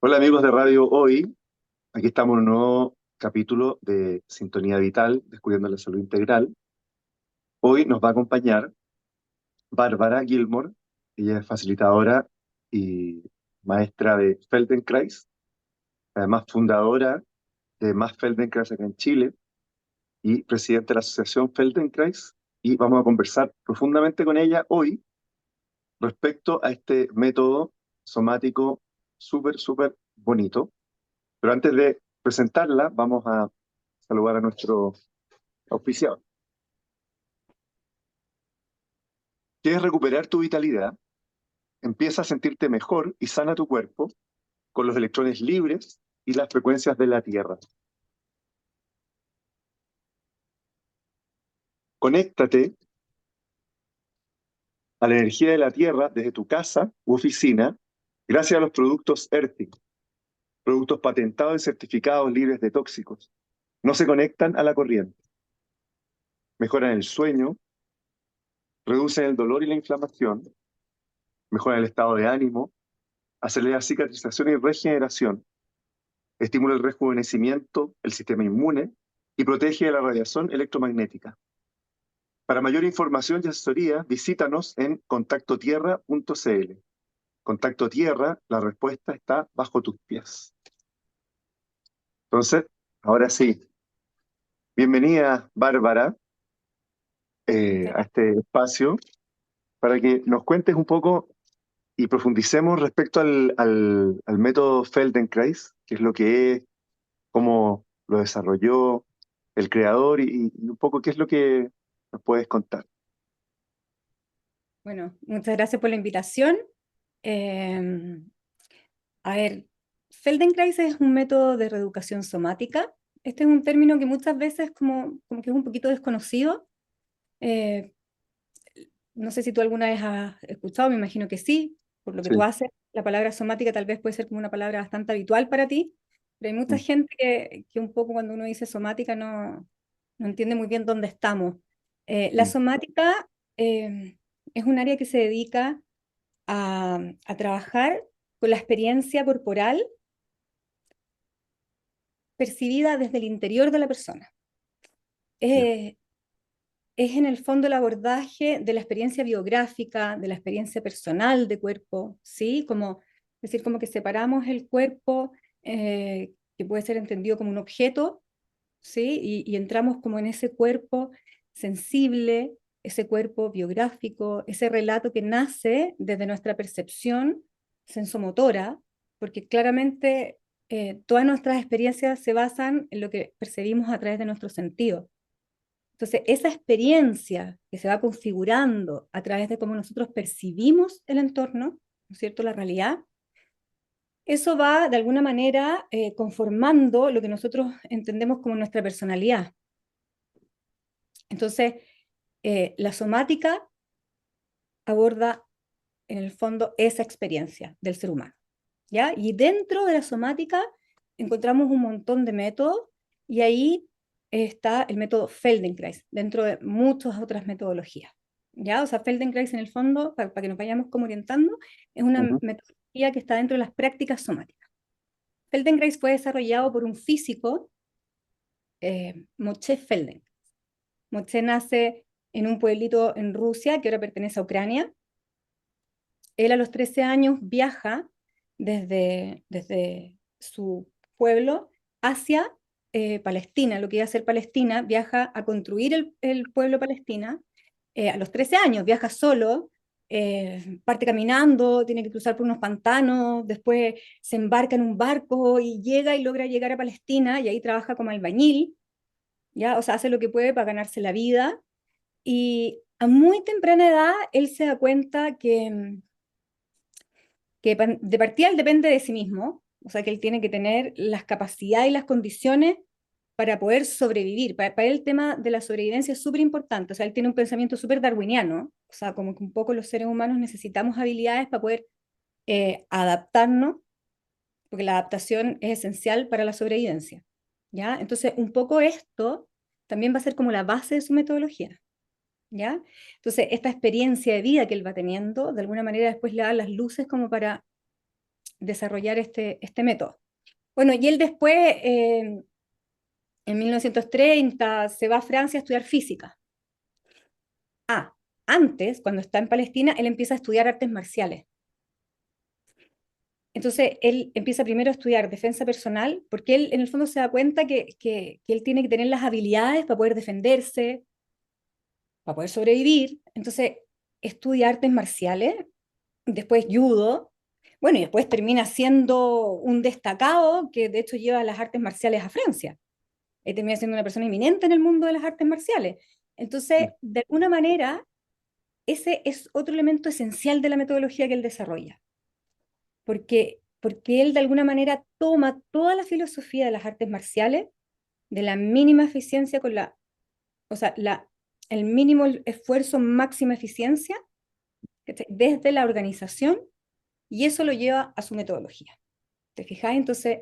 Hola amigos de Radio Hoy, aquí estamos en un nuevo capítulo de Sintonía Vital, descubriendo la salud integral. Hoy nos va a acompañar Bárbara Gilmore, ella es facilitadora y maestra de Feldenkrais, además fundadora de Más Feldenkrais acá en Chile y presidenta de la Asociación Feldenkrais, y vamos a conversar profundamente con ella hoy respecto a este método somático súper bonito. Pero antes de presentarla, vamos a saludar a nuestro auspiciador. ¿Quieres recuperar tu vitalidad? Empieza a sentirte mejor y sana tu cuerpo con los electrones libres y las frecuencias de la Tierra. Conéctate a la energía de la Tierra desde tu casa u oficina gracias a los productos Earthing, productos patentados y certificados libres de tóxicos. No se conectan a la corriente. Mejoran el sueño, reducen el dolor y la inflamación, mejoran el estado de ánimo, acelera cicatrización y regeneración, estimula el rejuvenecimiento, el sistema inmune y protege de la radiación electromagnética. Para mayor información y asesoría, visítanos en contactotierra.cl. Contacto Tierra, la respuesta está bajo tus pies. Entonces, ahora sí, bienvenida Bárbara Muchas a gracias. este espacio para que nos cuentes un poco y profundicemos respecto al método Feldenkrais, qué es lo que es, cómo lo desarrolló el creador y un poco qué es lo que nos puedes contar. Bueno, muchas gracias por la invitación. Eh, a ver, Feldenkrais es un método de reeducación somática. Este es un término que muchas veces como que es un poquito desconocido. Eh, no sé si tú alguna vez has escuchado, me imagino que sí, por lo que tú Sí. haces. La palabra somática tal vez puede ser como una palabra bastante habitual para ti, pero hay mucha Mm, gente que un poco cuando uno dice somática no entiende muy bien dónde estamos. La mm, somática es un área que se dedica a trabajar con la experiencia corporal percibida desde el interior de la persona. ya, Eh, es en el fondo el abordaje de la experiencia biográfica, de la experiencia personal de cuerpo, ¿sí? Como, es decir, como que separamos el cuerpo, que puede ser entendido como un objeto, ¿sí? Y entramos como en ese cuerpo sensible, ese cuerpo biográfico, ese relato que nace desde nuestra percepción sensomotora, porque claramente todas nuestras experiencias se basan en lo que percibimos a través de nuestros sentidos. Entonces, esa experiencia que se va configurando a través de cómo nosotros percibimos el entorno, ¿no es cierto?, la realidad, eso va de alguna manera conformando lo que nosotros entendemos como nuestra personalidad. Entonces, la somática aborda en el fondo esa experiencia del ser humano, ¿ya? Y dentro de la somática encontramos un montón de métodos y ahí está el método Feldenkrais, dentro de muchas otras metodologías, ¿ya? O sea, Feldenkrais en el fondo, para que nos vayamos como orientando, es una ujú, metodología que está dentro de las prácticas somáticas. Feldenkrais fue desarrollado por un físico, Moshe Feldenkrais. Moshe nace en un pueblito en Rusia que ahora pertenece a Ucrania. Él a los 13 años viaja desde su pueblo hacia Palestina, lo que iba a ser Palestina, viaja a construir el pueblo Palestina. A los 13 años viaja solo, parte caminando, tiene que cruzar por unos pantanos, después se embarca en un barco y llega y logra llegar a Palestina y ahí trabaja como albañil, ¿ya? O sea, hace lo que puede para ganarse la vida. Y a muy temprana edad él se da cuenta que de partida él depende de sí mismo, o sea que él tiene que tener las capacidades y las condiciones para poder sobrevivir. Para él el tema de la sobrevivencia es súper importante, o sea, él tiene un pensamiento súper darwiniano, o sea, como que un poco los seres humanos necesitamos habilidades para poder adaptarnos, porque la adaptación es esencial para la sobrevivencia, ¿ya? Entonces, un poco esto también va a ser como la base de su metodología, ¿ya? Entonces, esta experiencia de vida que él va teniendo, de alguna manera después le da las luces como para desarrollar este método. Bueno, y él después, en 1930, se va a Francia a estudiar física. Ah, antes, cuando está en Palestina, él empieza a estudiar artes marciales. Entonces, él empieza primero a estudiar defensa personal, porque él en el fondo se da cuenta que él tiene que tener las habilidades para poder defenderse, para poder sobrevivir. Entonces, estudia artes marciales, después judo, bueno, y después termina siendo un destacado que de hecho lleva las artes marciales a Francia. Él termina siendo una persona eminente en el mundo de las artes marciales. Entonces, de alguna manera, ese es otro elemento esencial de la metodología que él desarrolla, porque él de alguna manera toma toda la filosofía de las artes marciales, de la mínima eficiencia con o sea, el mínimo esfuerzo, máxima eficiencia, desde la organización, y eso lo lleva a su metodología. ¿Te fijas? Entonces,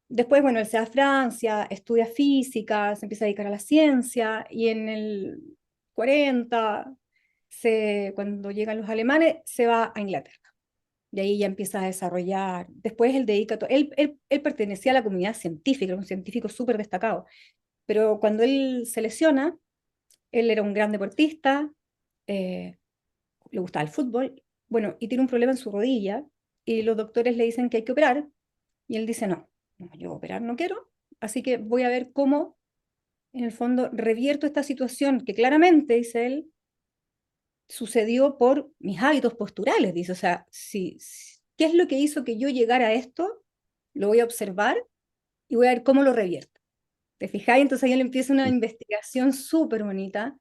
después, bueno, él se va a Francia, estudia física, se empieza a dedicar a la ciencia, y en el 40, cuando llegan los alemanes, se va a Inglaterra. De ahí ya empieza a desarrollar. Después él dedica. Él pertenecía a la comunidad científica, era un científico súper destacado. Pero cuando él se lesiona, él era un gran deportista, eh, le gustaba el fútbol, bueno, y tiene un problema en su rodilla, y los doctores le dicen que hay que operar, y él dice: no, no, yo operar no quiero, así que voy a ver cómo, en el fondo, revierto esta situación que claramente, dice él, sucedió por mis hábitos posturales, dice. O sea, ¿qué es lo que hizo que yo llegara a esto? Lo voy a observar y voy a ver cómo lo revierto. ¿Te fijáis? Entonces ahí él empieza una investigación súper bonita.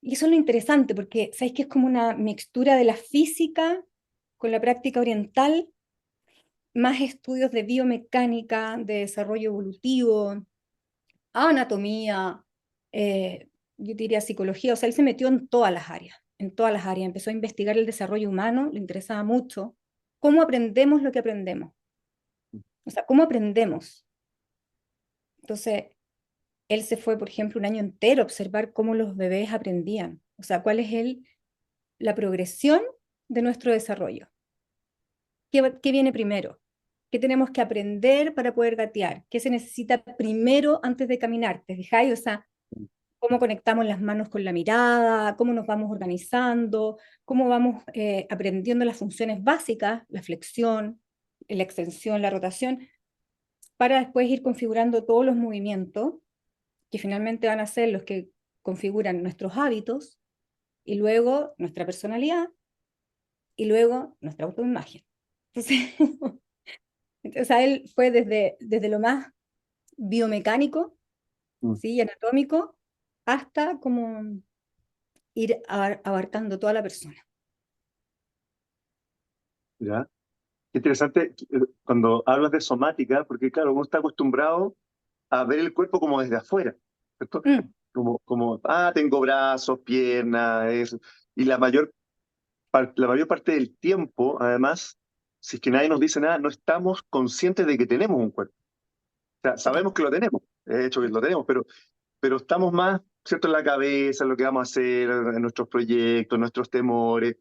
Y eso es lo interesante, porque sabéis que es como una mixtura de la física con la práctica oriental, más estudios de biomecánica, de desarrollo evolutivo, anatomía, yo diría psicología. O sea, él se metió en todas las áreas, en todas las áreas. Empezó a investigar el desarrollo humano, le interesaba mucho cómo aprendemos lo que aprendemos. O sea, cómo aprendemos. Entonces, él se fue, por ejemplo, un año entero a observar cómo los bebés aprendían. O sea, cuál es la progresión de nuestro desarrollo. ¿Qué viene primero? ¿Qué tenemos que aprender para poder gatear? ¿Qué se necesita primero antes de caminar? ¿Te fijáis? O sea, cómo conectamos las manos con la mirada, cómo nos vamos organizando, cómo vamos aprendiendo las funciones básicas, la flexión, la extensión, la rotación, para después ir configurando todos los movimientos que finalmente van a ser los que configuran nuestros hábitos, y luego nuestra personalidad, y luego nuestra autoimagen. Entonces, o sea, él fue desde lo más biomecánico, Mm. ¿sí? Y anatómico, hasta como ir abarcando toda la persona. ¿Ya? Qué interesante cuando hablas de somática, porque claro, uno está acostumbrado a ver el cuerpo como desde afuera, ¿cierto? Mm, Tengo brazos, piernas, eso. Y la mayor parte del tiempo, además, si es que nadie nos dice nada, no estamos conscientes de que tenemos un cuerpo. O sea, total. sabemos que lo tenemos, de hecho que lo tenemos, pero estamos más, ¿cierto?, en la cabeza, en lo que vamos a hacer, en nuestros proyectos, nuestros temores,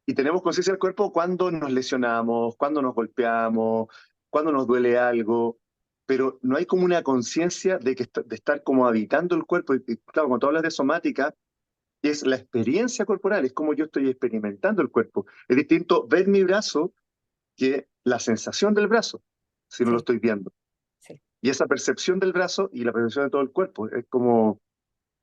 y tenemos conciencia del cuerpo cuando nos lesionamos, cuando nos golpeamos, cuando nos duele algo, pero no hay como una conciencia de estar como habitando el cuerpo. Y claro, cuando tú hablas de somática, es la experiencia corporal, es como yo estoy experimentando el cuerpo. Es distinto ver mi brazo que la sensación del brazo, si no lo Sí, estoy viendo. sí, Y esa percepción del brazo y la percepción de todo el cuerpo es como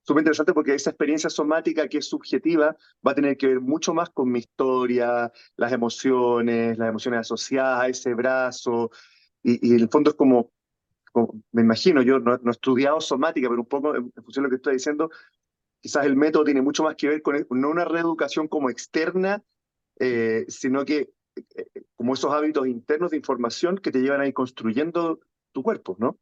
súper interesante, porque esa experiencia somática que es subjetiva va a tener que ver mucho más con mi historia, las emociones asociadas a ese brazo, y en el fondo es como me imagino, yo no he estudiado somática, pero un poco en función de lo que estoy diciendo, quizás el método tiene mucho más que ver con no una reeducación como externa, sino que como esos hábitos internos de información que te llevan a ir construyendo tu cuerpo, ¿no?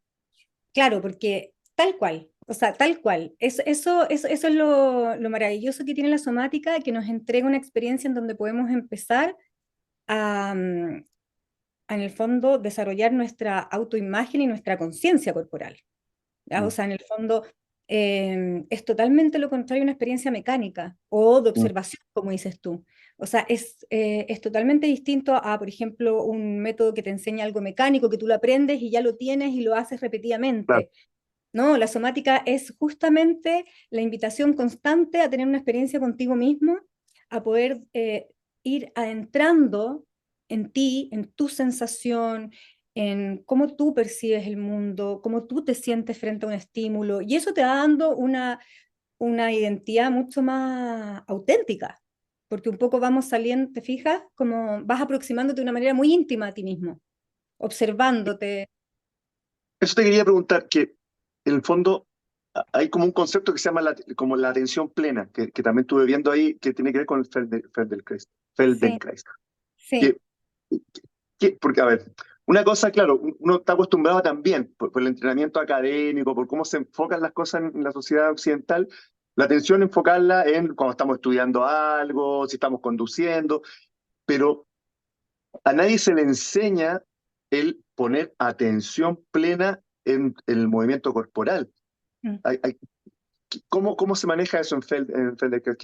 claro, porque tal cual, o sea, tal cual. Eso es lo maravilloso que tiene la somática, que nos entrega una experiencia en donde podemos empezar a, en el fondo, desarrollar nuestra autoimagen y nuestra conciencia corporal. ¿Ya? O Mm. sea, en el fondo, es totalmente lo contrario a una experiencia mecánica o de Mm, observación, como dices tú. O sea, es totalmente distinto a, por ejemplo, un método que te enseña algo mecánico, que tú lo aprendes y ya lo tienes y lo haces claro. repetidamente. No, la somática es justamente la invitación constante a tener una experiencia contigo mismo, a poder ir adentrando en ti, en tu sensación, en cómo tú percibes el mundo, cómo tú te sientes frente a un estímulo, y eso te va dando una identidad mucho más auténtica, porque un poco vamos saliendo, ¿te fijas? Como vas aproximándote de una manera muy íntima a ti mismo, observándote. Eso te quería preguntar, que en el fondo hay como un concepto que se llama como la atención plena, que también estuve viendo ahí, que tiene que ver con el Feldenkrais. Sí, Feldenkrais. sí. Que, porque, a ver, una cosa, claro, uno está acostumbrado también, por el entrenamiento académico, por cómo se enfocan las cosas en la sociedad occidental, la atención enfocarla en cuando estamos estudiando algo, si estamos conduciendo, pero a nadie se le enseña el poner atención plena en el movimiento corporal. Mm. ¿Cómo se maneja eso en Feldenkrais?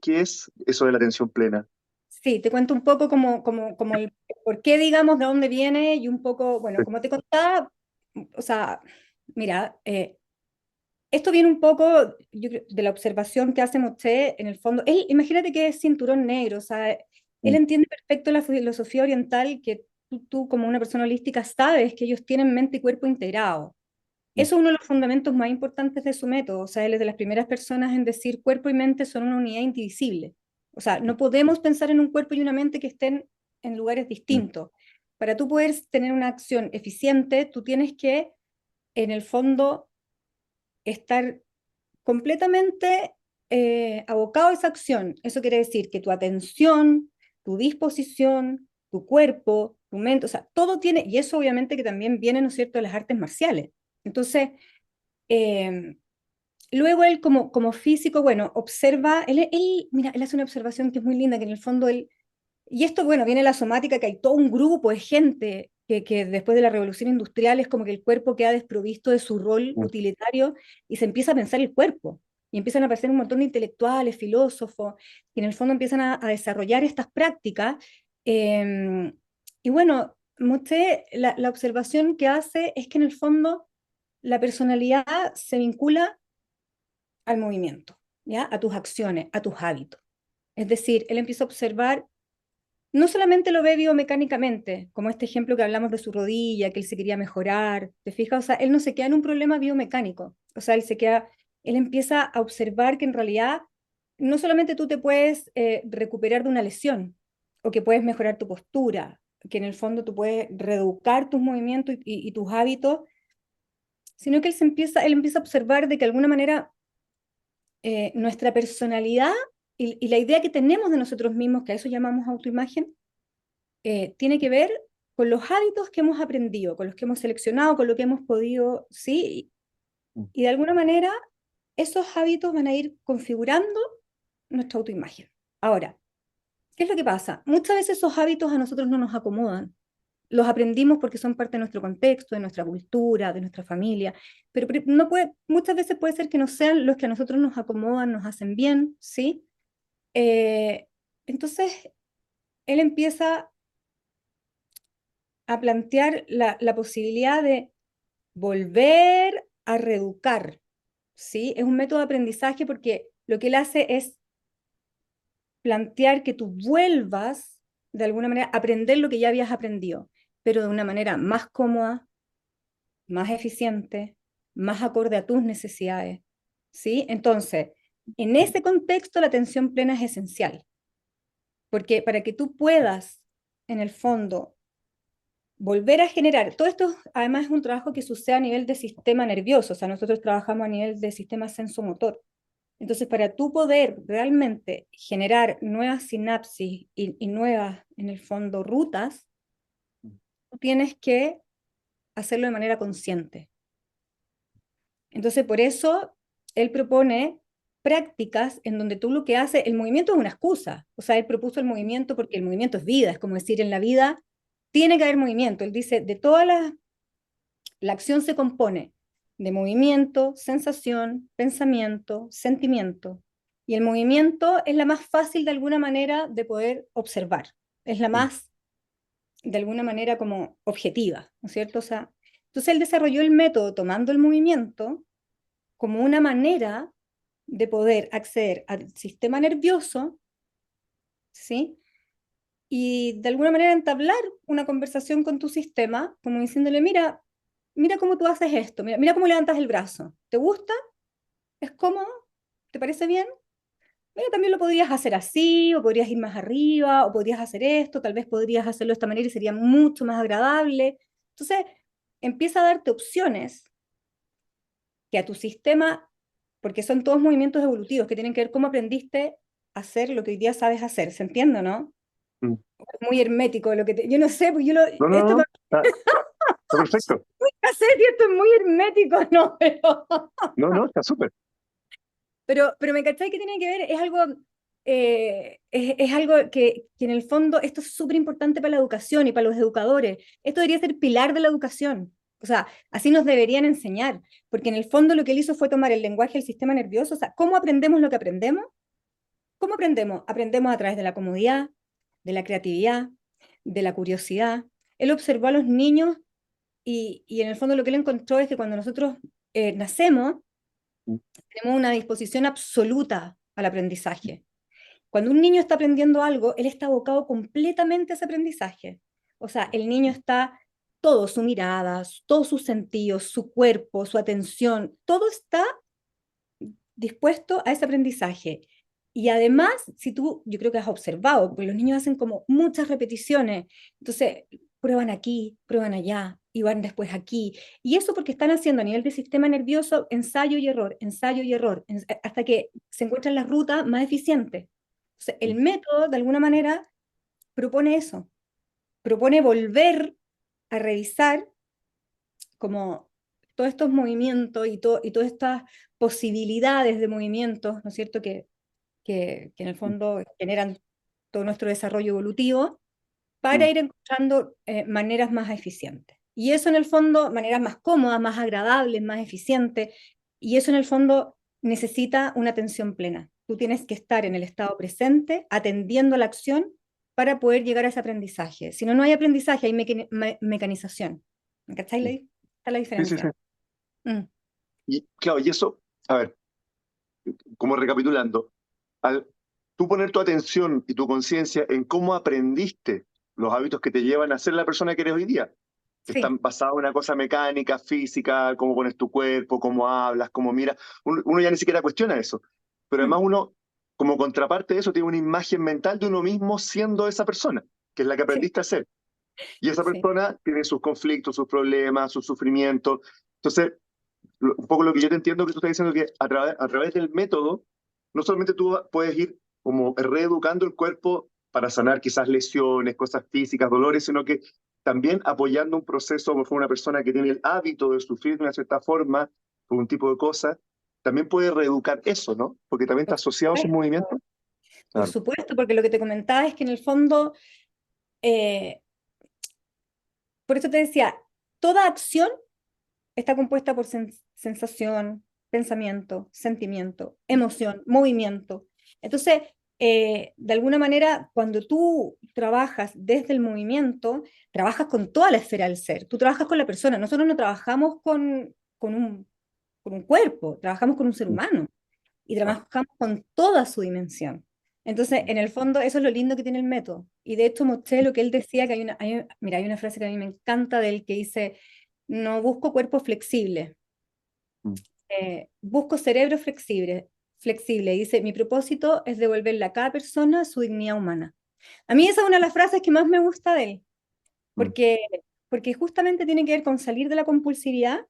¿Qué es eso de la atención plena? Sí, te cuento un poco como el por qué, digamos, de dónde viene y un poco, bueno, como te contaba, o sea, mira, esto viene un poco yo de la observación que hace Moche en el fondo. Él, imagínate que es cinturón negro, o sea, él Mm, entiende perfecto la filosofía oriental que tú como una persona holística sabes que ellos tienen mente y cuerpo integrado. mm, Eso es uno de los fundamentos más importantes de su método. O sea, él es de las primeras personas en decir cuerpo y mente son una unidad indivisible. O sea, no podemos pensar en un cuerpo y una mente que estén en lugares mm, distintos. Para tú poder tener una acción eficiente, tú tienes que, en el fondo, estar completamente abocado a esa acción. Eso quiere decir que tu atención, tu disposición, tu cuerpo, tu mente, o sea, todo tiene, y eso obviamente que también viene, ¿no es cierto?, de las artes marciales. Entonces, eh, luego él como físico, bueno, observa, mira, él hace una observación que es muy linda, que en el fondo él, y esto, bueno, viene de la somática, que hay todo un grupo de gente que después de la revolución industrial es como que el cuerpo queda desprovisto de su rol mm. utilitario y se empieza a pensar el cuerpo. Y empiezan a aparecer un montón de intelectuales, filósofos, que en el fondo empiezan a desarrollar estas prácticas. eh, y bueno, la observación que hace es que en el fondo la personalidad se vincula al movimiento, ¿ya? A tus acciones, a tus hábitos. Es decir, él empieza a observar, no solamente lo ve biomecánicamente, como este ejemplo que hablamos de su rodilla, que él se quería mejorar, ¿te fijas? O sea, él no se queda en un problema biomecánico, o sea, él empieza a observar que en realidad no solamente tú te puedes recuperar de una lesión, o que puedes mejorar tu postura, que en el fondo tú puedes reeducar tus movimientos y tus hábitos, sino que él empieza a observar de que de alguna manera nuestra personalidad y la idea que tenemos de nosotros mismos, que a eso llamamos autoimagen, tiene que ver con los hábitos que hemos aprendido, con los que hemos seleccionado, con lo que hemos podido, ¿sí? Mm. Y de alguna manera esos hábitos van a ir configurando nuestra autoimagen. Ahora, ¿qué es lo que pasa? Muchas veces esos hábitos a nosotros no nos acomodan. Los aprendimos porque son parte de nuestro contexto, de nuestra cultura, de nuestra familia, pero no puede, muchas veces puede ser que no sean los que a nosotros nos acomodan, nos hacen bien, ¿sí? Eh, entonces, él empieza a plantear la posibilidad de volver a reeducar, ¿sí? Es un método de aprendizaje porque lo que él hace es plantear que tú vuelvas, de alguna manera, a aprender lo que ya habías aprendido, pero de una manera más cómoda, más eficiente, más acorde a tus necesidades, ¿sí? Entonces, en ese contexto la atención plena es esencial, porque para que tú puedas, en el fondo, volver a generar, todo esto además es un trabajo que sucede a nivel de sistema nervioso, o sea, nosotros trabajamos a nivel de sistema sensomotor. Entonces, para tú poder realmente generar nuevas sinapsis y nuevas, en el fondo, rutas, tú tienes que hacerlo de manera consciente. Entonces, por eso él propone prácticas en donde tú lo que haces, el movimiento es una excusa, o sea, él propuso el movimiento porque el movimiento es vida, es como decir, en la vida tiene que haber movimiento. Él dice, la acción se compone de movimiento, sensación, pensamiento, sentimiento. Y el movimiento es la más fácil de alguna manera de poder observar, es la mm, más, de alguna manera, como objetiva, ¿no es cierto? O sea, entonces él desarrolló el método tomando el movimiento como una manera de poder acceder al sistema nervioso, ¿sí? Y de alguna manera entablar una conversación con tu sistema, como diciéndole, mira, mira cómo tú haces esto, mira, mira cómo levantas el brazo, ¿te gusta? ¿Es cómodo? ¿Te parece bien? Mira, también lo podrías hacer así, o podrías ir más arriba, o podrías hacer esto, tal vez podrías hacerlo de esta manera y sería mucho más agradable. Entonces, empieza a darte opciones que a tu sistema, porque son todos movimientos evolutivos que tienen que ver cómo aprendiste a hacer lo que hoy día sabes hacer, ¿se entiende, no? mm. Es muy hermético lo que yo no sé, porque No, no, esto no, me está perfecto. sé si esto es muy hermético, no, No, no, está súper. pero me cachai que tiene que ver, es algo, es algo que en el fondo esto es súper importante para la educación y para los educadores. Esto debería ser pilar de la educación. O sea, así nos deberían enseñar, porque en el fondo lo que él hizo fue tomar el lenguaje del sistema nervioso, o sea, ¿cómo aprendemos lo que aprendemos? ¿Cómo aprendemos? Aprendemos a través de la comodidad, de la creatividad, de la curiosidad. Él observó a los niños y en el fondo lo que él encontró es que cuando nosotros nacemos, Mm, tenemos una disposición absoluta al aprendizaje. Cuando un niño está aprendiendo algo, él está abocado completamente a ese aprendizaje. O sea, el niño está, todo, su mirada, todos sus sentidos, su cuerpo, su atención, todo está dispuesto a ese aprendizaje. Y además, si tú, yo creo que has observado, porque los niños hacen como muchas repeticiones, entonces prueban aquí, prueban allá, y van después aquí. Y eso porque están haciendo a nivel del sistema nervioso ensayo y error, hasta que se encuentran las rutas más eficientes. Entonces, el mm, método, de alguna manera, propone eso, propone volver a revisar como todos estos movimientos y todas estas posibilidades de movimientos, ¿no es cierto?, que en el mm, fondo generan todo nuestro desarrollo evolutivo, para mm, ir encontrando maneras más eficientes. Y eso en el fondo, maneras más cómodas, más agradables, más eficientes, y eso en el fondo necesita una atención plena. Tú tienes que estar en el estado presente, atendiendo la acción para poder llegar a ese aprendizaje. Si no, no hay aprendizaje, hay mecanización. ¿Me cacháis? mm. Está la Sí, sí, sí. diferencia. Mm, Y claro, y eso, a ver, como recapitulando, al tú poner tu atención y tu conciencia en cómo aprendiste los hábitos que te llevan a ser la persona que eres hoy día, que sí, están basados en una cosa mecánica, física, cómo pones tu cuerpo, cómo hablas, cómo miras, uno ya ni siquiera cuestiona eso, pero mm, además uno, como contraparte de eso, tiene una imagen mental de uno mismo siendo esa persona, que es la que sí, aprendiste a ser. Y esa sí. persona tiene sus conflictos, sus problemas, sus sufrimientos. Entonces, un poco lo que yo te entiendo que tú estás diciendo que a través del método, no solamente tú puedes ir como reeducando el cuerpo para sanar quizás lesiones, cosas físicas, dolores, sino que también apoyando un proceso, como fue una persona que tiene el hábito de sufrir de una cierta forma, por un tipo de cosas, también puede reeducar eso, ¿no? Porque también está Por asociado a sus supuesto, movimientos. por Claro. supuesto, porque lo que te comentaba es que en el fondo, eh, por eso te decía, toda acción está compuesta por sensación, pensamiento, sentimiento, emoción, movimiento. Entonces, de alguna manera, cuando tú trabajas desde el movimiento, trabajas con toda la esfera del ser. Tú trabajas con la persona. Nosotros no trabajamos con un cuerpo, trabajamos con un ser Mm, humano y claro. trabajamos con toda su dimensión. Entonces, Mm, en el fondo, eso es lo lindo que tiene el método. Y de hecho, mostré lo que él decía, que mira, hay una frase que a mí me encanta de él que dice, no busco cuerpo flexible, mm, busco cerebro flexible. Flexible. Dice, mi propósito es devolverle a cada persona su dignidad humana. A mí esa es una de las frases que más me gusta de él, mm, porque, porque justamente tiene que ver con salir de la compulsividad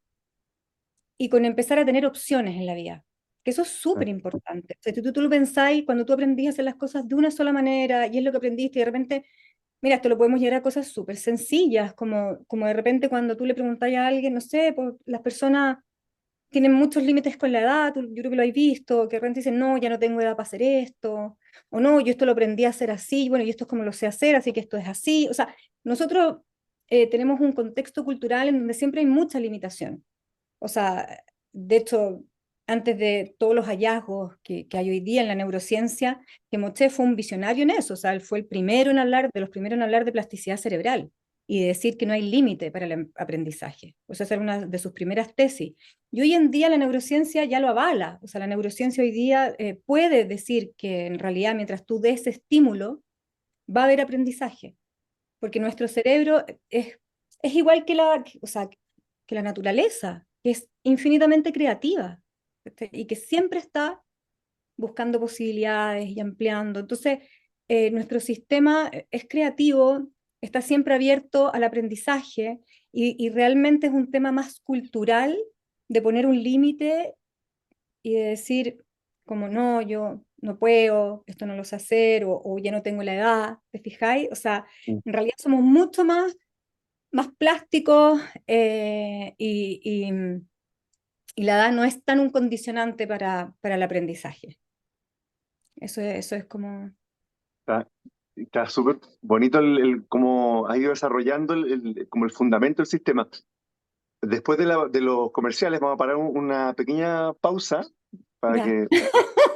y con empezar a tener opciones en la vida. Que eso es súper claro. importante. O sea, tú lo pensáis cuando tú aprendís a hacer las cosas de una sola manera y es lo que aprendiste y de repente, mira, esto lo podemos llevar a cosas súper sencillas, como de repente cuando tú le preguntáis a alguien, no sé, pues las personas tienen muchos límites con la edad, yo creo que lo habéis visto, que de repente dicen, no, ya no tengo edad para hacer esto, o no, yo esto lo aprendí a hacer así, bueno, y esto es como lo sé hacer, así que esto es así. O sea, nosotros tenemos un contexto cultural en donde siempre hay mucha limitación. O sea, de hecho, antes de todos los hallazgos que hay hoy día en la neurociencia, que Mochet fue un visionario en eso, o sea, él fue el primero en hablar, de los primeros en hablar de plasticidad cerebral y de decir que no hay límite para el aprendizaje. O sea, esa era una de sus primeras tesis. Y hoy en día la neurociencia ya lo avala, o sea, la neurociencia hoy día puede decir que en realidad mientras tú des estímulo, va a haber aprendizaje, porque nuestro cerebro es igual que o sea, que la naturaleza, que es infinitamente creativa, ¿cachai? Y que siempre está buscando posibilidades y ampliando. Entonces, nuestro sistema es creativo, está siempre abierto al aprendizaje y realmente es un tema más cultural de poner un límite y de decir, como no, yo no puedo, esto no lo sé hacer, o ya no tengo la edad, ¿te fijáis? O sea, Mm. en realidad somos mucho más plásticos y la edad no es tan un condicionante para el aprendizaje. Eso es como... Está, está súper bonito cómo ha ido desarrollando como el fundamento del sistema. Después de los comerciales vamos a parar una pequeña pausa para Ya, que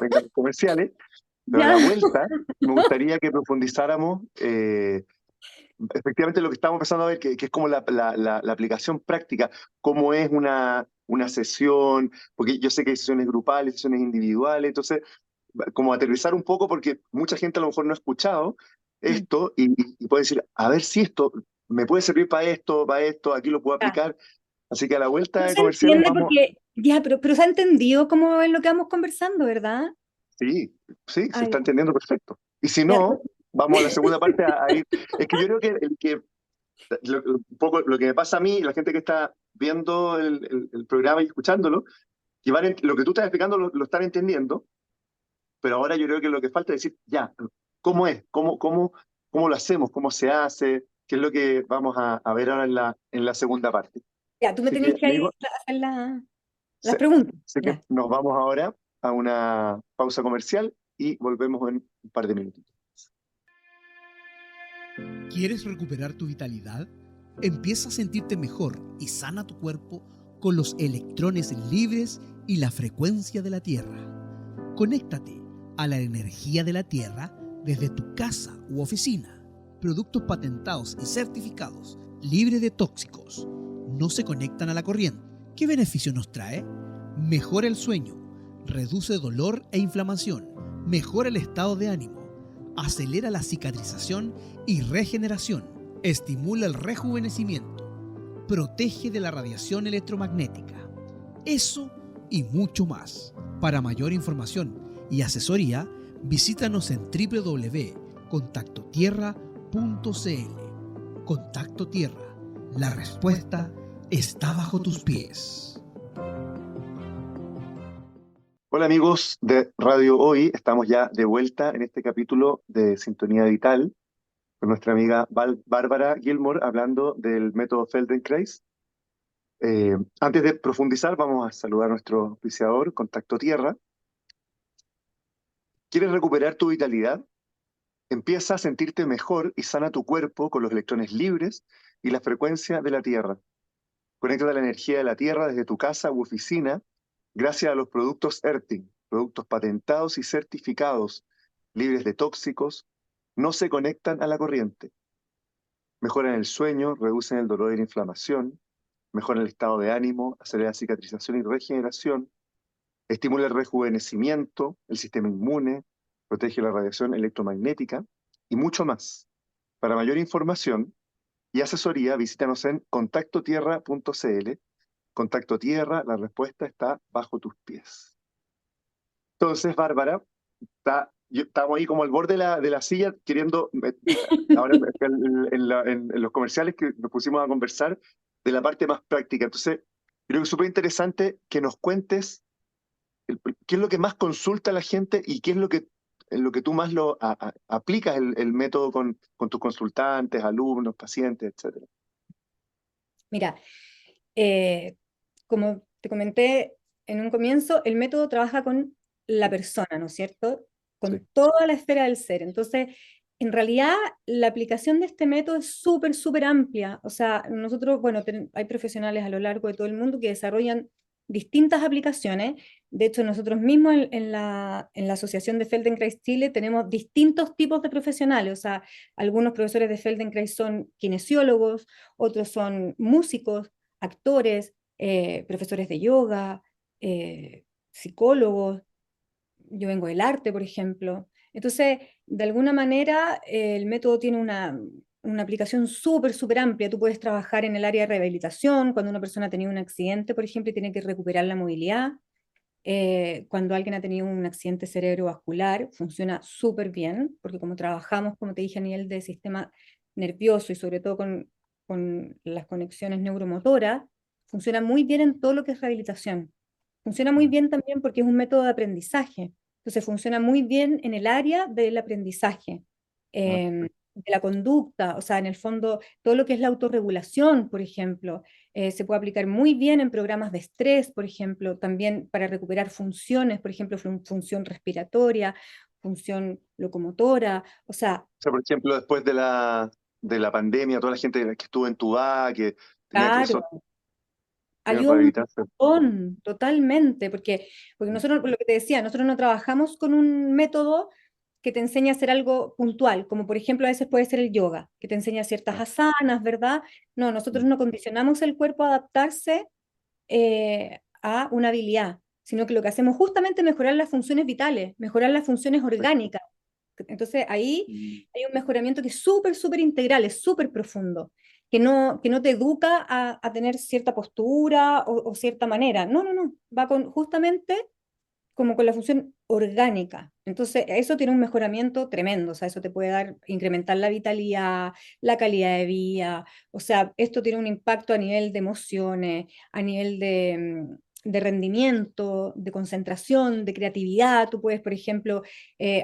vengan los comerciales, pero a la ya. vuelta me gustaría que profundizáramos efectivamente lo que estamos empezando a ver, que es como la aplicación práctica, cómo es una sesión, porque yo sé que hay sesiones grupales, sesiones individuales, entonces, como aterrizar un poco, porque mucha gente a lo mejor no ha escuchado Mm, esto y puede decir, a ver si esto me puede servir para esto, aquí lo puedo ya. aplicar. Así que a la vuelta No de se comerciales entiende vamos, porque, ya, pero se ha entendido cómo es lo que vamos conversando, ¿verdad? sí, sí, se Ah, está ya. entendiendo perfecto. Y si Ya, no, vamos a la segunda parte a ir. Es que yo creo que un poco lo que me pasa a mí y la gente que está viendo el programa y escuchándolo, que lo que tú estás explicando lo están entendiendo, pero ahora yo creo que lo que falta es decir, ya, ¿cómo es? ¿Cómo lo hacemos? ¿Cómo se hace? ¿Qué es lo que vamos a ver ahora en la segunda parte? ya, tú me Así tenés que, que ahí amigos, hacer las sé, preguntas. sé que Ya. nos vamos ahora a una pausa comercial y volvemos en un par de minutos. ¿Quieres recuperar tu vitalidad? Empieza a sentirte mejor y sana tu cuerpo con los electrones libres y la frecuencia de la Tierra. Conéctate a la energía de la Tierra desde tu casa u oficina. Productos patentados y certificados, libres de tóxicos, no se conectan a la corriente. ¿Qué beneficio nos trae? Mejora el sueño, reduce dolor e inflamación, mejora el estado de ánimo, acelera la cicatrización y regeneración, estimula el rejuvenecimiento, protege de la radiación electromagnética. Eso y mucho más. Para mayor información y asesoría, visítanos en www.contactotierra.cl. Contacto Tierra. La respuesta está bajo tus pies. Hola amigos de Radio Hoy, estamos ya de vuelta en este capítulo de Sintonía Vital con nuestra amiga Bárbara Gilmore hablando del método Feldenkrais. Antes de profundizar, vamos a saludar a nuestro auspiciador, Contacto Tierra. ¿Quieres recuperar tu vitalidad? Empieza a sentirte mejor y sana tu cuerpo con los electrones libres y la frecuencia de la Tierra. Conecta a la energía de la Tierra desde tu casa u oficina gracias a los productos Earthing, productos patentados y certificados, libres de tóxicos, no se conectan a la corriente. Mejoran el sueño, reducen el dolor y la inflamación, mejoran el estado de ánimo, acelera la cicatrización y regeneración, estimula el rejuvenecimiento, el sistema inmune, protege la radiación electromagnética y mucho más. Para mayor información y asesoría, visítanos en contactotierra.cl. Contacto Tierra, la respuesta está bajo tus pies. Entonces, Bárbara, estamos ahí como al borde de la silla, queriendo, ahora en los comerciales que nos pusimos a conversar de la parte más práctica. Entonces, creo que es súper interesante que nos cuentes qué es lo que más consulta la gente y qué es en lo que tú más aplicas el método con tus consultantes, alumnos, pacientes, etcétera. Mira, eh, como te comenté en un comienzo, el método trabaja con la persona, ¿no es cierto? Sí. Con toda la esfera del ser. Entonces, En realidad, la aplicación de este método es súper, súper amplia. O sea, nosotros, bueno, hay profesionales a lo largo de todo el mundo que desarrollan distintas aplicaciones. De hecho, nosotros mismos en la Asociación de Feldenkrais Chile tenemos distintos tipos de profesionales. O sea, algunos profesores de Feldenkrais son kinesiólogos, otros son músicos, actores, profesores de yoga, psicólogos. Yo vengo del arte, por ejemplo. Entonces, de alguna manera, el método tiene una aplicación súper, súper amplia. Tú puedes trabajar en el área de rehabilitación, cuando una persona ha tenido un accidente, por ejemplo, y tiene que recuperar la movilidad. Cuando alguien ha tenido un accidente cerebrovascular, funciona súper bien, porque como trabajamos, como te dije, a nivel de sistema nervioso y sobre todo con las conexiones neuromotoras, funciona muy bien en todo lo que es rehabilitación. Funciona muy bien también porque es un método de aprendizaje. Entonces funciona muy bien en el área del aprendizaje, Ah, de la conducta, o sea, en el fondo, todo lo que es la autorregulación, por ejemplo, se puede aplicar muy bien en programas de estrés, por ejemplo, también para recuperar funciones, por ejemplo, función respiratoria, función locomotora, o sea, o sea, por ejemplo, después de la pandemia, toda la gente que estuvo entubada, que tenía que claro, ayuda un rehabilitarse. montón, totalmente, porque nosotros, por lo que te decía, nosotros no trabajamos con un método que te enseña a hacer algo puntual, como por ejemplo a veces puede ser el yoga, que te enseña ciertas Ah, asanas, ¿verdad? No, nosotros no condicionamos el cuerpo a adaptarse a una habilidad, sino que lo que hacemos justamente es mejorar las funciones vitales, mejorar las funciones perfecto. orgánicas. Entonces ahí Mm. hay un mejoramiento que es súper, súper integral, es súper profundo, que no te educa a tener cierta postura o cierta manera. No, no, no, va con justamente como con la función orgánica. Entonces, eso tiene un mejoramiento tremendo, o sea, eso te puede dar, incrementar la vitalidad, la calidad de vida, o sea, esto tiene un impacto a nivel de emociones, a nivel de rendimiento, de concentración, de creatividad. Tú puedes, por ejemplo,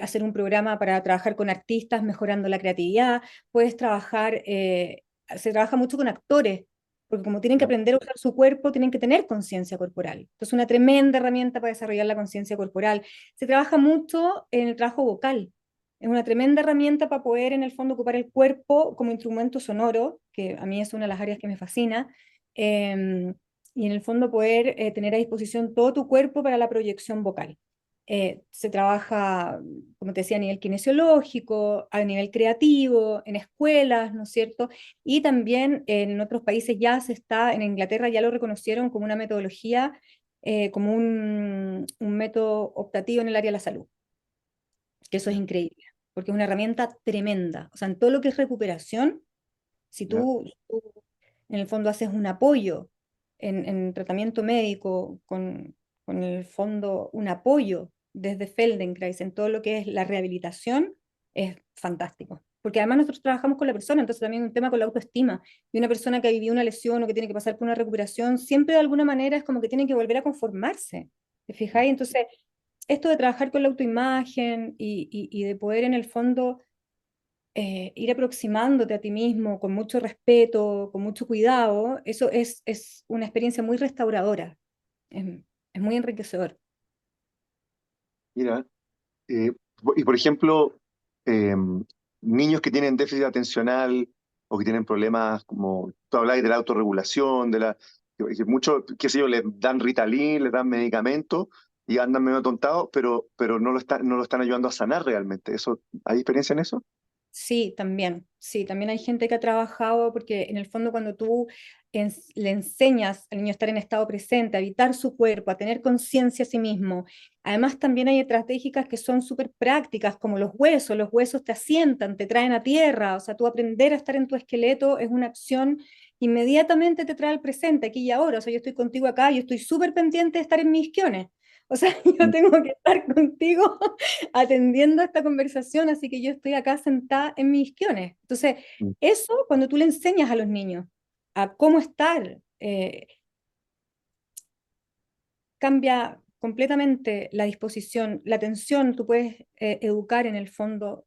hacer un programa para trabajar con artistas mejorando la creatividad, puedes trabajar, se trabaja mucho con actores, porque como tienen que Ya. aprender a usar su cuerpo, tienen que tener conciencia corporal. Entonces, una tremenda herramienta para desarrollar la conciencia corporal. Se trabaja mucho en el trabajo vocal. Es una tremenda herramienta para poder, en el fondo, ocupar el cuerpo como instrumento sonoro, que a mí es una de las áreas que me fascina, eh, y en el fondo poder tener a disposición todo tu cuerpo para la proyección vocal. Se trabaja, como te decía, a nivel kinesiológico, a nivel creativo, en escuelas, ¿no es cierto? Y también en otros países ya en Inglaterra ya lo reconocieron como una metodología, como un método optativo en el área de la salud, que eso es Ya. increíble, porque es una herramienta tremenda. O sea, en todo lo que es recuperación, si Ya. tú en el fondo haces un apoyo en tratamiento médico, con el fondo un apoyo desde Feldenkrais en todo lo que es la rehabilitación, es fantástico. Porque además nosotros trabajamos con la persona, entonces también un tema con la autoestima. Y una persona que ha vivido una lesión o que tiene que pasar por una recuperación, siempre de alguna manera es como que tiene que volver a conformarse. ¿Te fijáis? Entonces, esto de trabajar con la autoimagen y de poder en el fondo ir aproximándote a ti mismo con mucho respeto, con mucho cuidado, eso es una experiencia muy restauradora, es, es muy enriquecedor. Mira, eh, y por ejemplo, eh, niños que tienen déficit atencional o que tienen problemas como tú hablabas de la autorregulación, que muchos, qué sé yo, les dan Ritalin, les dan medicamentos y andan medio tontados, pero no lo están ayudando a sanar realmente. Eso, ¿hay experiencia en eso? Sí, también hay gente que ha trabajado, porque en el fondo cuando tú le enseñas al niño a estar en estado presente, a habitar su cuerpo, a tener conciencia a sí mismo, además también hay estratégicas que son súper prácticas, como los huesos te asientan, te traen a tierra, o sea, tú aprender a estar en tu esqueleto es una acción que inmediatamente te trae al presente, aquí y ahora, o sea, yo estoy contigo acá, yo estoy súper pendiente de estar en mis isquiones, o sea, yo Mm. tengo que estar contigo atendiendo esta conversación, así que yo estoy acá sentada en mis isquiones. Entonces, Mm. eso cuando tú le enseñas a los niños a cómo estar, cambia completamente la disposición, la atención, tú puedes educar en el fondo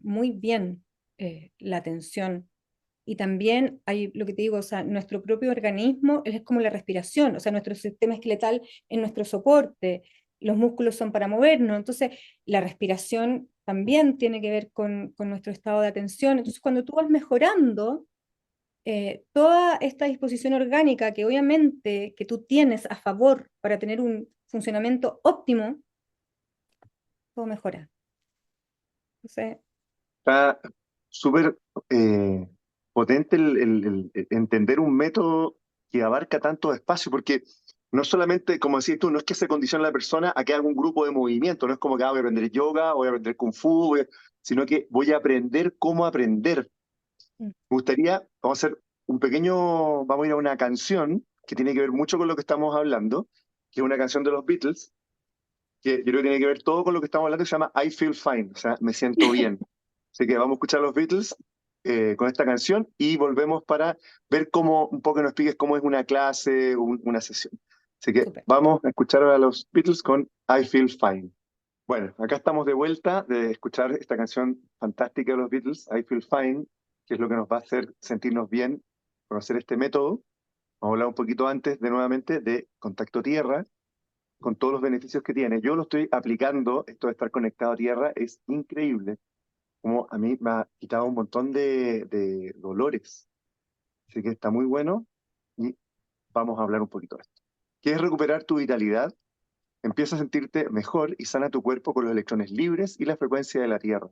muy bien la atención. Y también hay lo que te digo, o sea, nuestro propio organismo es como la respiración, o sea, nuestro sistema esqueletal es nuestro soporte, los músculos son para movernos, entonces la respiración también tiene que ver con nuestro estado de atención. Entonces, cuando tú vas mejorando toda esta disposición orgánica que obviamente que tú tienes a favor para tener un funcionamiento óptimo, todo mejora. Entonces, Está súper potente el entender un método que abarca tanto espacio, porque no solamente, como decís tú, no es que se condicione a la persona a que haga un grupo de movimiento, no es como que voy a aprender yoga, voy a aprender kung fu, sino que voy a aprender cómo aprender. mm, Me gustaría, vamos a hacer un pequeño, vamos a ir a una canción que tiene que ver mucho con lo que estamos hablando, que es una canción de los Beatles, que yo creo que tiene que ver todo con lo que estamos hablando, que se llama I Feel Fine, o sea, me siento bien. Así que vamos a escuchar a los Beatles con esta canción y volvemos para ver cómo, un poco nos expliques cómo es una clase, una sesión. Así que súper. vamos a escuchar a los Beatles con I Feel Fine. Bueno, acá estamos de vuelta de escuchar esta canción fantástica de los Beatles, I Feel Fine, que es lo que nos va a hacer sentirnos bien, conocer este método. Vamos a hablar un poquito antes, de nuevamente, de contacto tierra, con todos los beneficios que tiene. Yo lo estoy aplicando, esto de estar conectado a tierra es increíble, como a mí me ha quitado un montón de dolores. Así que está muy bueno y vamos a hablar un poquito de esto. ¿Quieres recuperar tu vitalidad? Empieza a sentirte mejor y sana tu cuerpo con los electrones libres y la frecuencia de la tierra.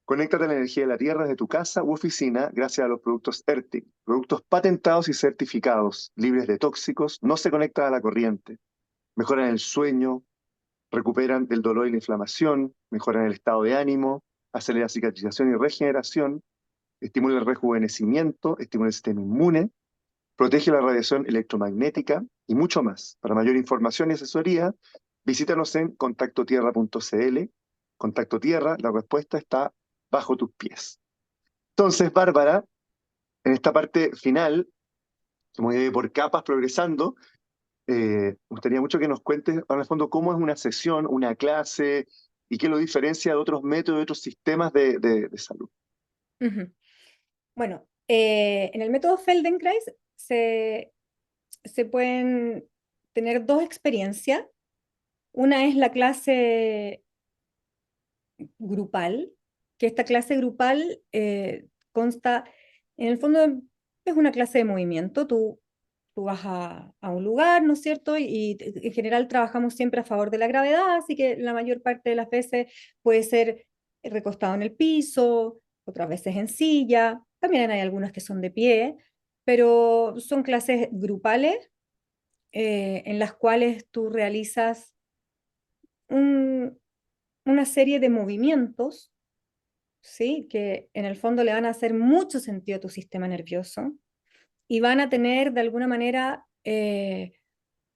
Conéctate a la energía de la tierra desde tu casa u oficina gracias a los productos ERTIC, productos patentados y certificados, libres de tóxicos, no se conectan a la corriente, mejoran el sueño, recuperan el dolor y la inflamación, mejoran el estado de ánimo, aceleran cicatrización y regeneración, estimula el rejuvenecimiento, estimula el sistema inmune, protege la radiación electromagnética y mucho más. Para mayor información y asesoría, visítanos en contactotierra.cl. Contacto Tierra, la respuesta está bajo tus pies. Entonces, Bárbara, en esta parte final, como por capas progresando, me gustaría mucho que nos cuentes, en el fondo, cómo es una sesión, una clase, y qué lo diferencia de otros métodos, de otros sistemas de salud. Ujú. Bueno, en el método Feldenkrais se pueden tener dos experiencias. Una es la clase grupal, que esta clase grupal consta, en el fondo es una clase de movimiento. Tú vas a un lugar, ¿no es cierto? Y en general trabajamos siempre a favor de la gravedad, así que la mayor parte de las veces puede ser recostado en el piso, otras veces en silla, también hay algunas que son de pie, pero son clases grupales en las cuales tú realizas un- una serie de movimientos, ¿sí? Que en el fondo le van a hacer mucho sentido a tu sistema nervioso y van a tener de alguna manera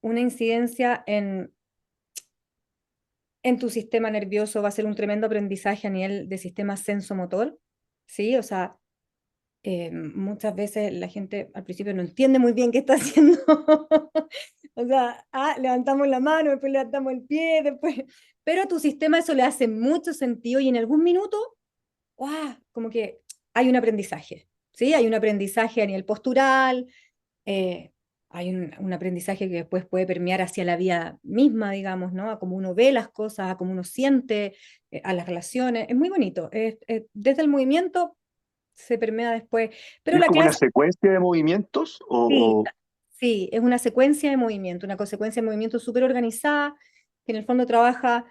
una incidencia en tu sistema nervioso, va a ser un tremendo aprendizaje a nivel de sistema sensomotor, ¿sí? O sea, muchas veces la gente al principio no entiende muy bien qué está haciendo. O sea, levantamos la mano, después levantamos el pie, después... Pero a tu sistema eso le hace mucho sentido y en algún minuto, ¡guau! Como que hay un aprendizaje, ¿sí? Hay un aprendizaje a nivel postural, eh, hay un aprendizaje que después puede permear hacia la vida misma, digamos, ¿no? A cómo uno ve las cosas, a cómo uno siente, a las relaciones. Es muy bonito. Desde el movimiento se permea después. Pero ¿Es la como una clase, secuencia de movimientos sí, o sí, es una secuencia de movimiento, una secuencia de movimiento súper organizada, que en el fondo trabaja,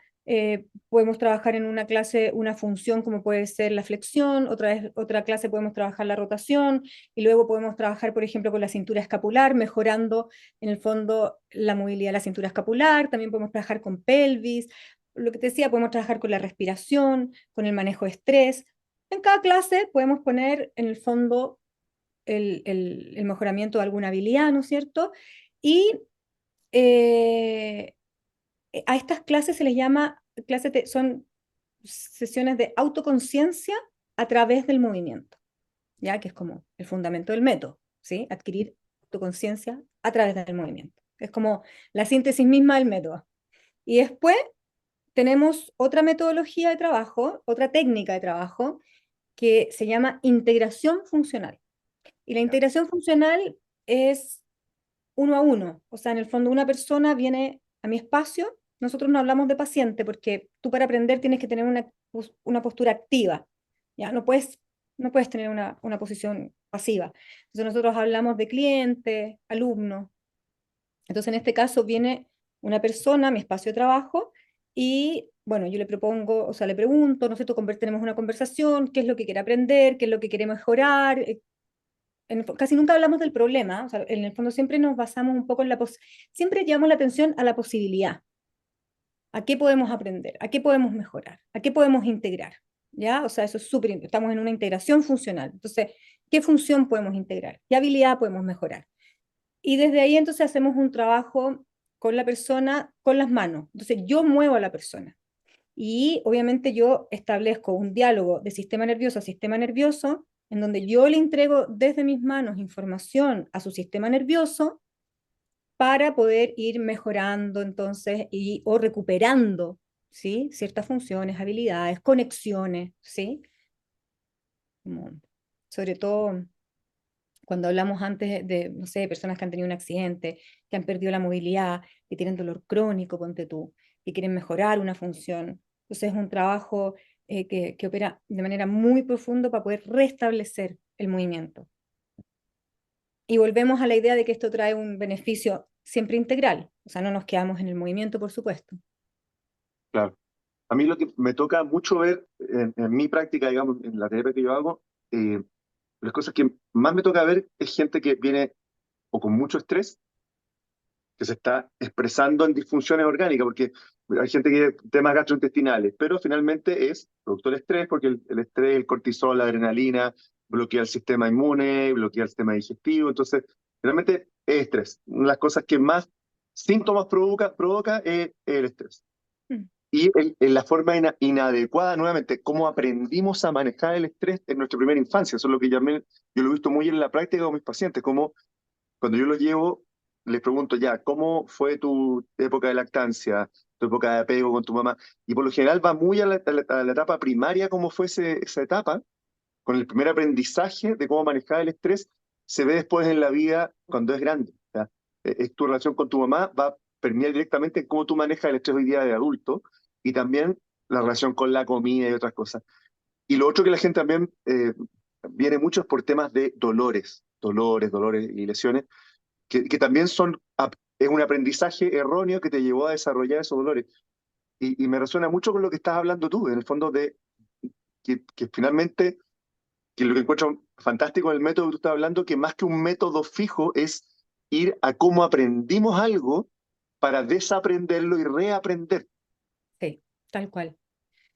podemos trabajar en una clase una función como puede ser la flexión, otra clase podemos trabajar la rotación, y luego podemos trabajar, por ejemplo, con la cintura escapular, mejorando en el fondo la movilidad de la cintura escapular, también podemos trabajar con pelvis, lo que te decía, podemos trabajar con la respiración, con el manejo de estrés. En cada clase podemos poner en el fondo el mejoramiento de alguna habilidad, ¿no es cierto? Y eh, a estas clases se les llama, son sesiones de autoconciencia a través del movimiento, ¿ya? Que es como el fundamento del método, ¿sí? Adquirir autoconciencia a través del movimiento. Es como la síntesis misma del método. Y después tenemos otra metodología de trabajo, otra técnica de trabajo, que se llama integración funcional. Y la integración funcional es uno a uno. O sea, en el fondo una persona viene a mi espacio, nosotros no hablamos de paciente porque tú para aprender tienes que tener una postura activa, ¿ya? No puedes tener una posición pasiva. Entonces nosotros hablamos de cliente, alumno. Entonces en este caso viene una persona a mi espacio de trabajo y bueno, yo le propongo, o sea, le pregunto, ¿no es cierto? Tenemos una conversación, qué es lo que quiere aprender, qué es lo que quiere mejorar. Casi nunca hablamos del problema, o sea, en el fondo siempre nos basamos un poco en siempre llevamos la atención a la posibilidad, a qué podemos aprender, a qué podemos mejorar, a qué podemos integrar, ¿ya? O sea, eso es súper, estamos en una integración funcional, entonces, ¿qué función podemos integrar? ¿Qué habilidad podemos mejorar? Y desde ahí entonces hacemos un trabajo con la persona, con las manos, entonces yo muevo a la persona. Y obviamente yo establezco un diálogo de sistema nervioso a sistema nervioso, en donde yo le entrego desde mis manos información a su sistema nervioso para poder ir mejorando entonces o recuperando, ¿sí? Ciertas funciones, habilidades, conexiones, ¿sí? Como, sobre todo cuando hablamos antes de, no sé, personas que han tenido un accidente, que han perdido la movilidad, que tienen dolor crónico, ponte tú, que quieren mejorar una función. Entonces es un trabajo que opera de manera muy profunda para poder restablecer el movimiento. Y volvemos a la idea de que esto trae un beneficio siempre integral, o sea, no nos quedamos en el movimiento, por supuesto. Claro. A mí lo que me toca mucho ver en mi práctica, digamos, en la terapia que yo hago, las cosas que más me toca ver es gente que viene o con mucho estrés, que se está expresando en disfunciones orgánicas, porque hay gente que tiene temas gastrointestinales, pero finalmente es producto del estrés, porque el estrés, el cortisol, la adrenalina, bloquea el sistema inmune, bloquea el sistema digestivo, entonces finalmente es estrés. Una de las cosas que más síntomas provoca es el estrés. Mm. Y en la forma inadecuada, nuevamente, cómo aprendimos a manejar el estrés en nuestra primera infancia. Eso es lo que yo lo he visto muy en la práctica con mis pacientes, como cuando yo los llevo, les pregunto ya, ¿cómo fue tu época de lactancia, tu época de apego con tu mamá? Y por lo general va muy a la etapa primaria, cómo fue esa etapa, con el primer aprendizaje de cómo manejar el estrés, se ve después en la vida cuando es grande. ¿Ya? Es tu relación con tu mamá, va a permear directamente en cómo tú manejas el estrés hoy día de adulto y también la relación con la comida y otras cosas. Y lo otro que la gente también viene mucho es por temas de dolores y lesiones que también es un aprendizaje erróneo que te llevó a desarrollar esos dolores. Y me resuena mucho con lo que estás hablando tú, en el fondo de que finalmente, que lo que encuentro fantástico en el método que tú estás hablando, que más que un método fijo es ir a cómo aprendimos algo para desaprenderlo y reaprender. Sí, tal cual.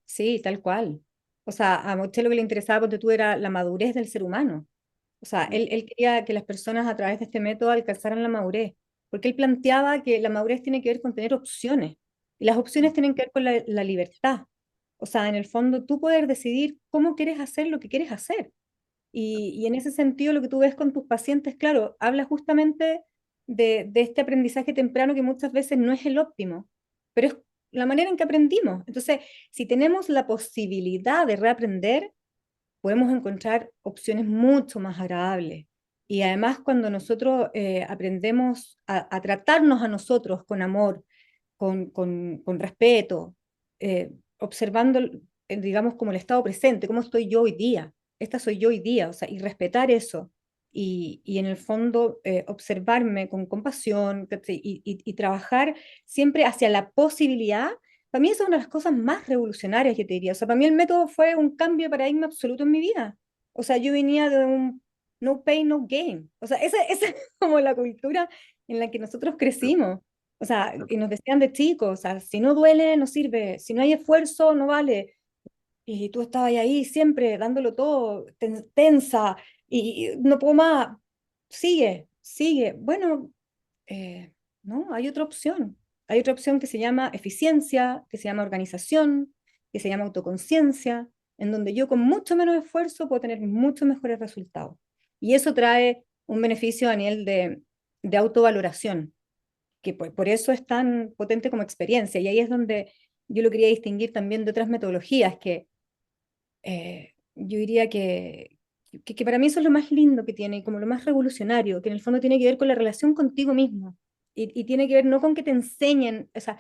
Sí, tal cual. O sea, a usted lo que le interesaba, porque tú, era la madurez del ser humano. O sea, él quería que las personas a través de este método alcanzaran la madurez, porque él planteaba que la madurez tiene que ver con tener opciones, y las opciones tienen que ver con la libertad. O sea, en el fondo, tú poder decidir cómo quieres hacer lo que quieres hacer. Y en ese sentido, lo que tú ves con tus pacientes, claro, habla justamente de este aprendizaje temprano que muchas veces no es el óptimo, pero es la manera en que aprendimos. Entonces, si tenemos la posibilidad de reaprender, podemos encontrar opciones mucho más agradables. Y además, cuando nosotros aprendemos a tratarnos a nosotros con amor, con respeto, observando, digamos, como el estado presente, cómo estoy yo hoy día, esta soy yo hoy día, o sea, y respetar eso, y en el fondo observarme con compasión, ¿cachai? Y trabajar siempre hacia la posibilidad. Para mí esa es una de las cosas más revolucionarias que te diría. O sea, para mí el método fue un cambio de paradigma absoluto en mi vida. O sea, yo venía de un no pain, no gain. O sea, esa es como la cultura en la que nosotros crecimos. O sea, y nos decían de chicos, o sea, si no duele, no sirve, si no hay esfuerzo, no vale. Y tú estabas ahí siempre dándolo todo, tensa, y no puedo más, sigue, sigue. Bueno, no, hay otra opción. Hay otra opción que se llama eficiencia, que se llama organización, que se llama autoconciencia, en donde yo con mucho menos esfuerzo puedo tener mucho mejores resultados. Y eso trae un beneficio a nivel de autovaloración, que por eso es tan potente como experiencia. Y ahí es donde yo lo quería distinguir también de otras metodologías, que yo diría que para mí eso es lo más lindo que tiene, como lo más revolucionario, que en el fondo tiene que ver con la relación contigo mismo. Y tiene que ver no con que te enseñen, o sea,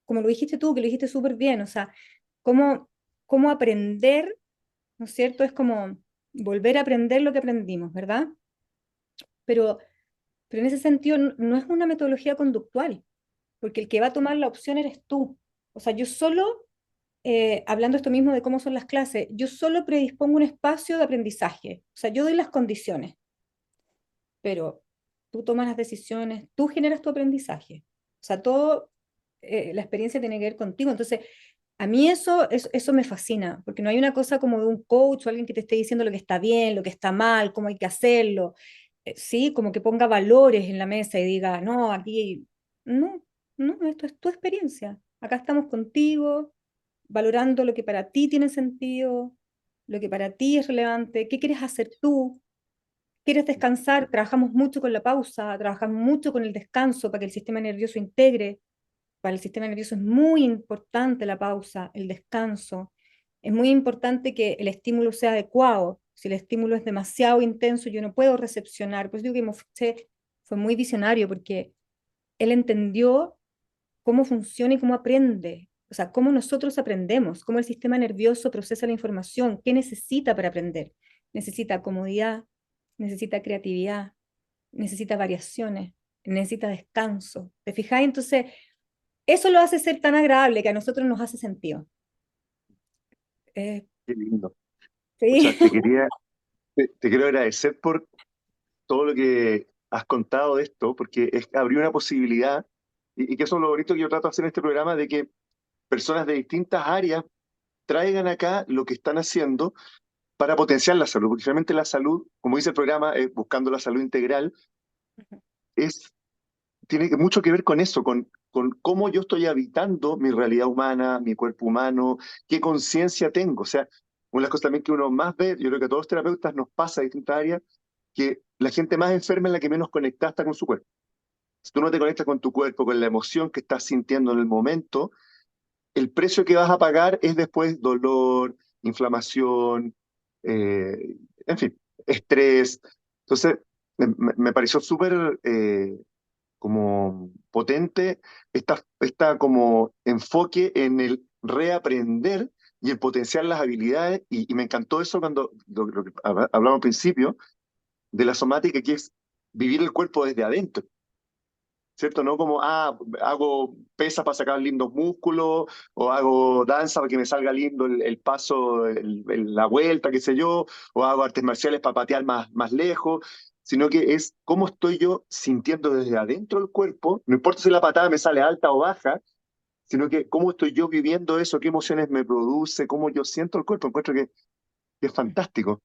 como lo dijiste tú, que lo dijiste súper bien, o sea, cómo aprender, ¿no es cierto? Es como volver a aprender lo que aprendimos, ¿verdad? Pero, pero en ese sentido no es una metodología conductual, porque el que va a tomar la opción eres tú. O sea, yo solo, hablando esto mismo de cómo son las clases, yo solo predispongo un espacio de aprendizaje, o sea, yo doy las condiciones, pero tú tomas las decisiones, tú generas tu aprendizaje. O sea, todo, la experiencia tiene que ver contigo. Entonces, a mí eso me fascina, porque no hay una cosa como de un coach o alguien que te esté diciendo lo que está bien, lo que está mal, cómo hay que hacerlo. Sí, como que ponga valores en la mesa y diga, no, aquí, no, no, esto es tu experiencia. Acá estamos contigo, valorando lo que para ti tiene sentido, lo que para ti es relevante, qué quieres hacer tú. ¿Quieres descansar? Trabajamos mucho con la pausa, trabajamos mucho con el descanso para que el sistema nervioso integre. Para el sistema nervioso es muy importante la pausa, el descanso. Es muy importante que el estímulo sea adecuado. Si el estímulo es demasiado intenso, yo no puedo recepcionar. Pues digo que Mofse fue muy visionario porque él entendió cómo funciona y cómo aprende. O sea, cómo nosotros aprendemos, cómo el sistema nervioso procesa la información, qué necesita para aprender. Necesita comodidad, necesita creatividad, necesita variaciones, necesita descanso. ¿Te fijáis? Entonces, eso lo hace ser tan agradable que a nosotros nos hace sentido. Eh, Qué lindo. O sea, sí. te quiero agradecer por todo lo que has contado de esto, porque abrió una posibilidad, y que eso es lo bonito que yo trato de hacer en este programa, de que personas de distintas áreas traigan acá lo que están haciendo para potenciar la salud, porque realmente la salud, como dice el programa, Buscando la Salud Integral, es, tiene mucho que ver con eso, con cómo yo estoy habitando mi realidad humana, mi cuerpo humano, qué conciencia tengo. O sea, una de las cosas también que uno más ve, yo creo que a todos los terapeutas nos pasa en distintas áreas, que la gente más enferma es la que menos conectada está con su cuerpo. Si tú no te conectas con tu cuerpo, con la emoción que estás sintiendo en el momento, el precio que vas a pagar es después dolor, inflamación, en fin, estrés. Entonces, me pareció súper como potente esta como enfoque en el reaprender y el potenciar las habilidades. Y me encantó eso cuando lo que hablamos al principio de la somática, que es vivir el cuerpo desde adentro. ¿Cierto? No como, hago pesas para sacar lindos músculos, o hago danza para que me salga lindo el paso, la vuelta, qué sé yo, o hago artes marciales para patear más lejos, sino que es cómo estoy yo sintiendo desde adentro del cuerpo, no importa si la patada me sale alta o baja, sino que cómo estoy yo viviendo eso, qué emociones me produce, cómo yo siento el cuerpo, encuentro que es fantástico.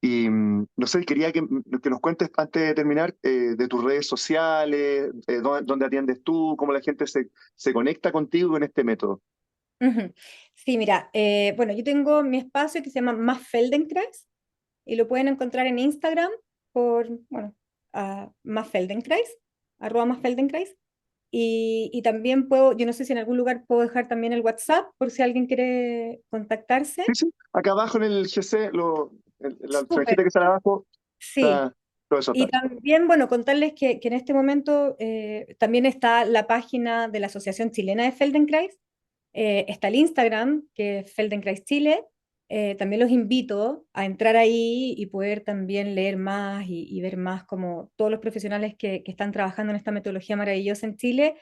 Y no sé, quería que nos cuentes antes de terminar de tus redes sociales, dónde atiendes tú, cómo la gente se conecta contigo con este método. Ujú. Sí, mira, bueno, yo tengo mi espacio que se llama Más Feldenkrais y lo pueden encontrar en Instagram por, bueno, Más Feldenkrais, @Más Feldenkrais. Y también puedo, yo no sé si en algún lugar puedo dejar también el WhatsApp por si alguien quiere contactarse. Sí, sí, acá abajo en el GC, la Súper, franjita que sale abajo, sí. está todo eso Y está. también, bueno, contarles que en este momento también está la página de la Asociación Chilena de Feldenkrais, está el Instagram, que es Feldenkrais Chile. También los invito a entrar ahí y poder también leer más y ver más como todos los profesionales que están trabajando en esta metodología maravillosa en Chile.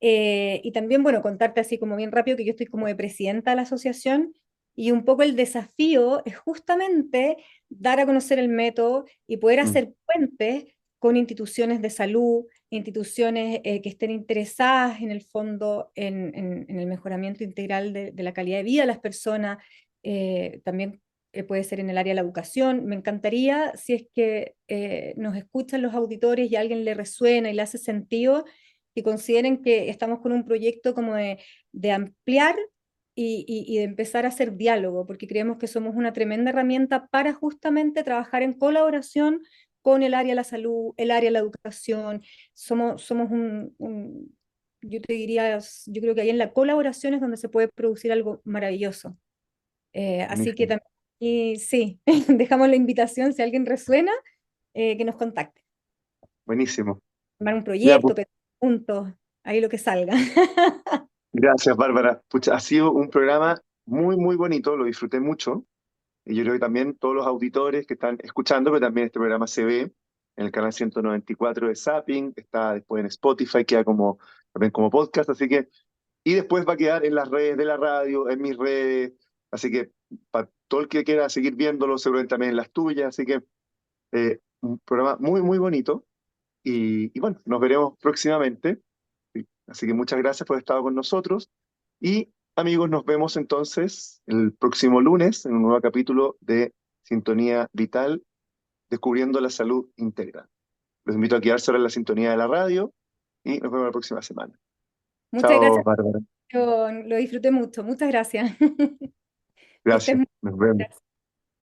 Y también, bueno, contarte así como bien rápido que yo estoy como de presidenta de la asociación y un poco el desafío es justamente dar a conocer el método y poder Mm, hacer puentes con instituciones de salud, instituciones que estén interesadas en el fondo en el mejoramiento integral de la calidad de vida de las personas, también puede ser en el área de la educación. Me encantaría si es que nos escuchan los auditores y a alguien le resuena y le hace sentido que consideren que estamos con un proyecto como de ampliar y de empezar a hacer diálogo, porque creemos que somos una tremenda herramienta para justamente trabajar en colaboración con el área de la salud, el área de la educación. Somos yo te diría, yo creo que ahí en la colaboración es donde se puede producir algo maravilloso. Así que buenísimo, también, y sí, dejamos la invitación, si alguien resuena, que nos contacte. buenísimo. Armar un Ya, pues, proyecto, juntos, ahí lo que salga. Gracias, Bárbara. Pucha, ha sido un programa muy, muy bonito, lo disfruté mucho. Y yo creo que también todos los auditores que están escuchando, pero también este programa se ve en el canal 194 de Zapping, está después en Spotify, queda como, también como podcast, así que, y después va a quedar en las redes de la radio, en mis redes, así que para todo el que quiera seguir viéndolo, seguramente también en las tuyas, así que un programa muy, muy bonito. Y bueno, nos veremos próximamente. Sí. Así que muchas gracias por haber estado con nosotros. Y amigos, nos vemos entonces el próximo lunes en un nuevo capítulo de Sintonía Vital, descubriendo la salud integral. Los invito a quedarse ahora en la sintonía de la radio y nos vemos la próxima semana. Muchas Chao, gracias, Bárbara. yo lo disfruté mucho. Muchas gracias. Que estés Gracias. muy Nos vemos. bien.